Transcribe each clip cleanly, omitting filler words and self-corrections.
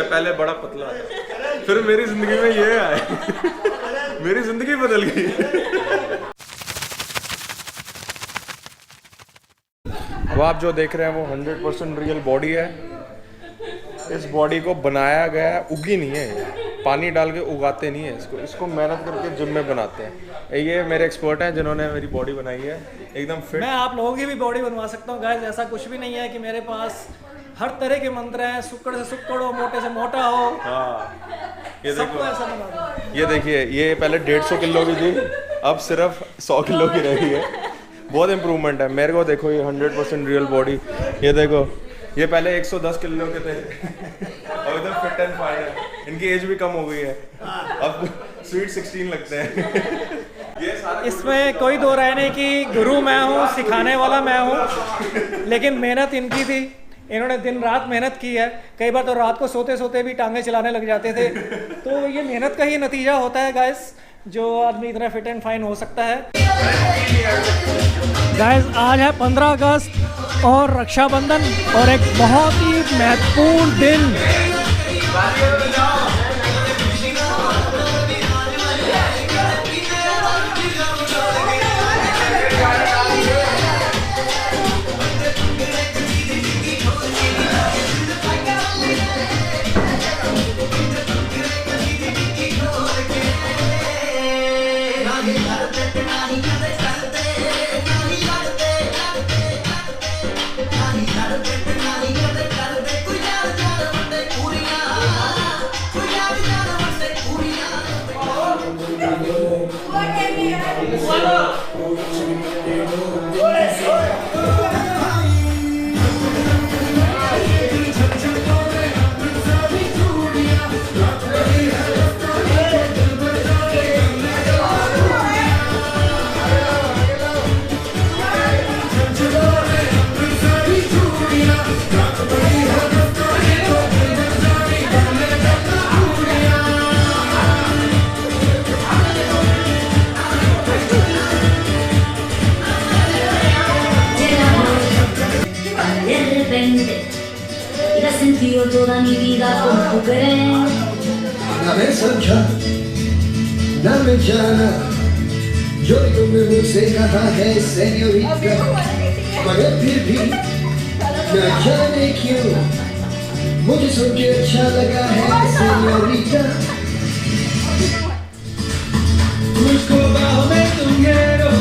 पहले बड़ा पतला था, फिर मेरी जिंदगी में ये आए, मेरी जिंदगी बदल गई। वो आप जो देख रहे हैं वो 100% रियल बॉडी है। इस बॉडी को बनाया गया है, उगी नहीं है, पानी डाल के उगाते नहीं है इसको मेहनत करके जिम में बनाते हैं। ये मेरे एक्सपर्ट हैं जिन्होंने मेरी बॉडी बनाई है एकदम फिट। मैं आप लोगों की भी बॉडी बनवा सकता हूँ गाइस, ऐसा कुछ भी नहीं है कि मेरे पास हर तरह के मंत्र हैं, सुक्कड़ से सुक्कड़ हो, मोटे से मोटा हो। हाँ ये सबको देखो, ऐसा बना दो। ये देखिए, ये पहले 150 किलो की थी, अब सिर्फ 100 किलो की रही है। बहुत इम्प्रूवमेंट है। मेरे को देखो, ये 100% रियल बॉडी। ये देखो, ये पहले 110 किलो के थे, अब एकदम फिट एंड फाइन है। इनकी एज भी कम हो गई है, अब स्वीट 16 लगते हैं। इसमें कोई दो राय नहीं कि गुरु मैं हूँ, सिखाने वाला मैं हूँ, लेकिन मेहनत इनकी थी। इन्होंने दिन रात मेहनत की है, कई बार तो रात को सोते सोते भी टांगे चलाने लग जाते थे। तो ये मेहनत का ही नतीजा होता है गाइस, जो आदमी इतना फिट एंड फाइन हो सकता है। गाइस आज है 15 अगस्त और रक्षाबंधन, और एक बहुत ही महत्वपूर्ण दिन। Toda mi vida con tu querer. Una vez समझा ना मैं जाना, जो तुमने मुझसे कहा है सेन्योरिटा, मगर फिर भी न जाने क्यों मुझे सुन के अच्छा लगा है सेन्योरिटा। मुझको बाहों में तुम घेरो,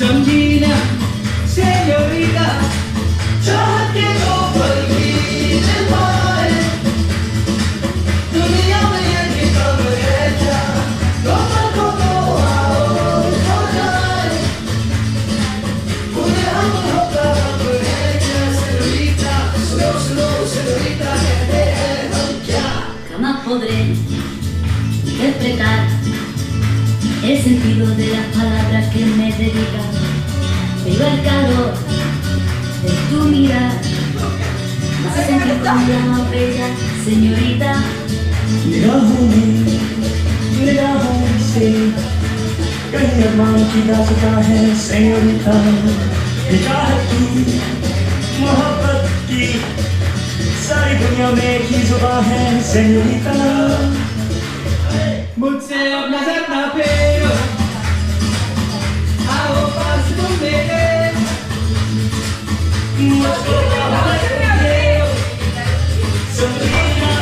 समझी ना सेन्योरिटा, चाहत के ऊपर भी podré interpretar el sentido de las palabras que me dedican, pero el calor de tu mirar me hace sentir como la más bella señorita. निगाहों से कहीं अरमान की दास्तां है सेñorita, चाहत की मोहब्बत की सारी दुनिया में एक ही जुबान है सेñorita। मुझसे अब नजर ना फेरो, आओ पास तुम मेरे, मुझको बाहर फेरो, समझीना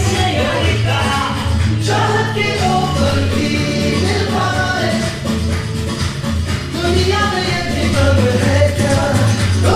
सेñorita, चाहत के ऊपर भी दिल पाए, दुनिया में ये भी कब है क्या, तो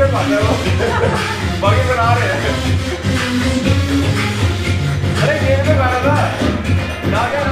सिर्फ आता है वो, बाकी बना रहे हैं। अरे गेम में गाना था ना क्या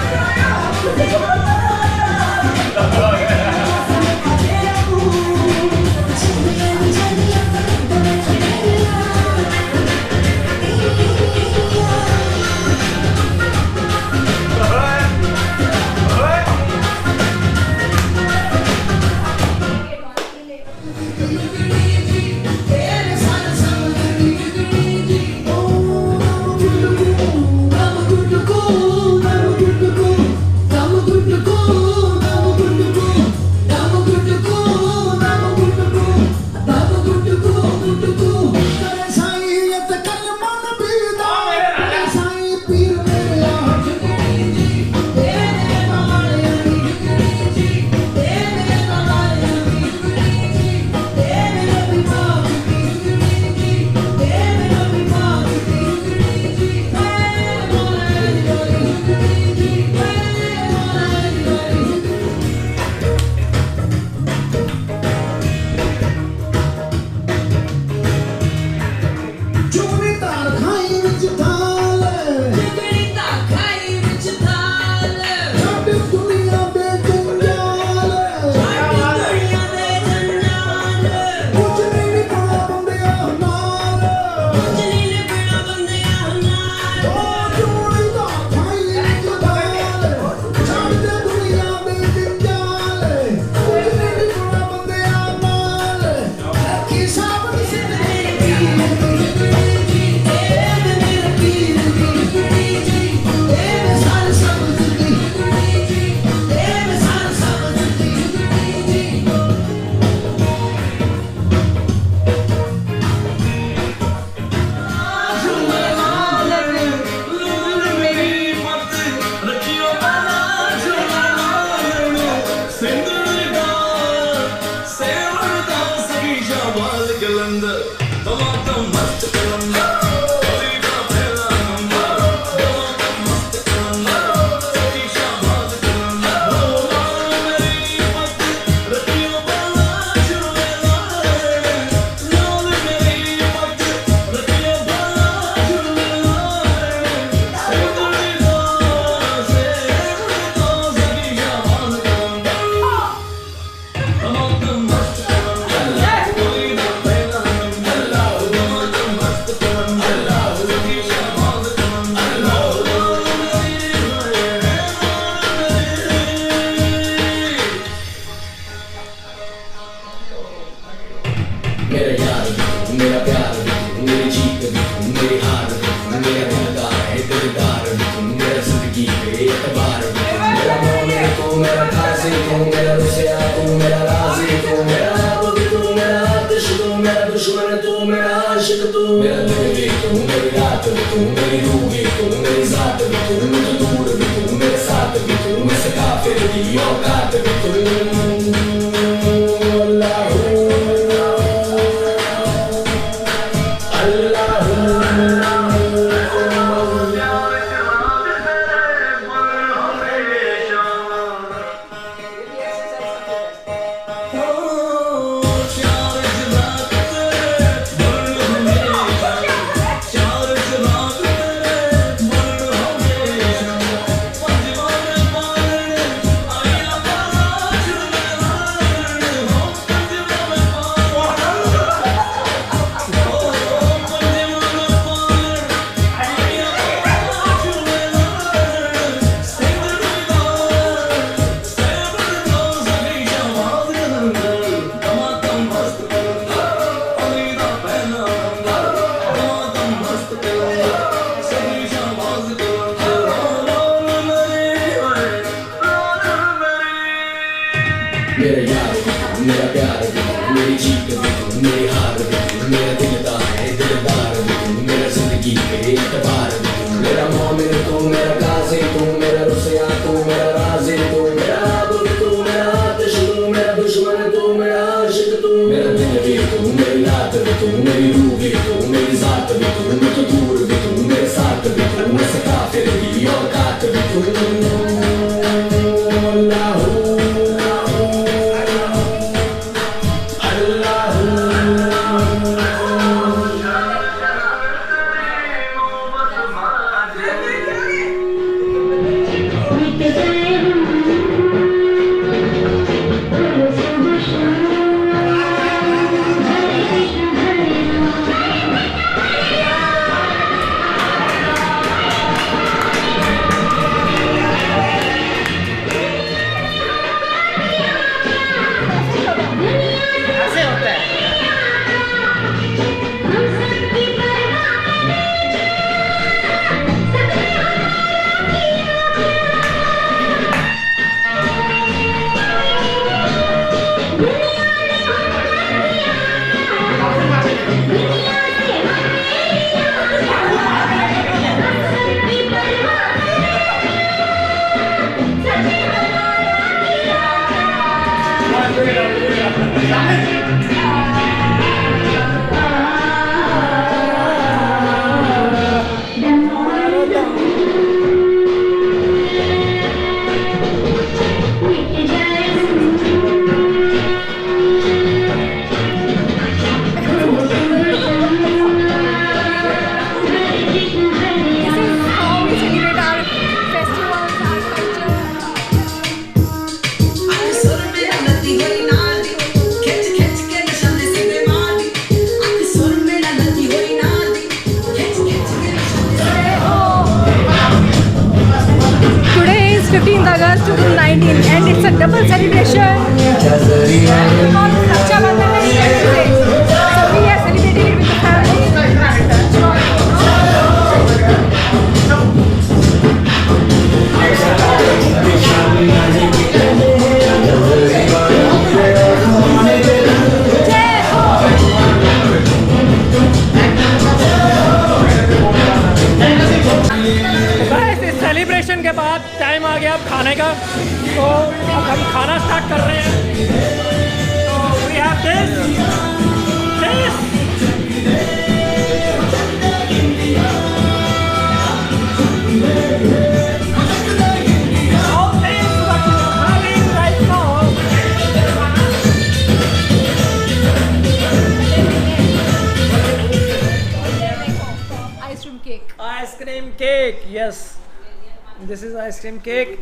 Today is 15th August 2019 and it's a double celebration. Raksha Bandhan is every day. So we are celebrating it with the family. बस इस सेलिब्रेशन के बाद टाइम आ गया अब खाने का, तो अब हम खाना स्टार्ट कर रहे हैं। तो we have Ice cream cake. ice cream cake. Yes, this is ice cream cake.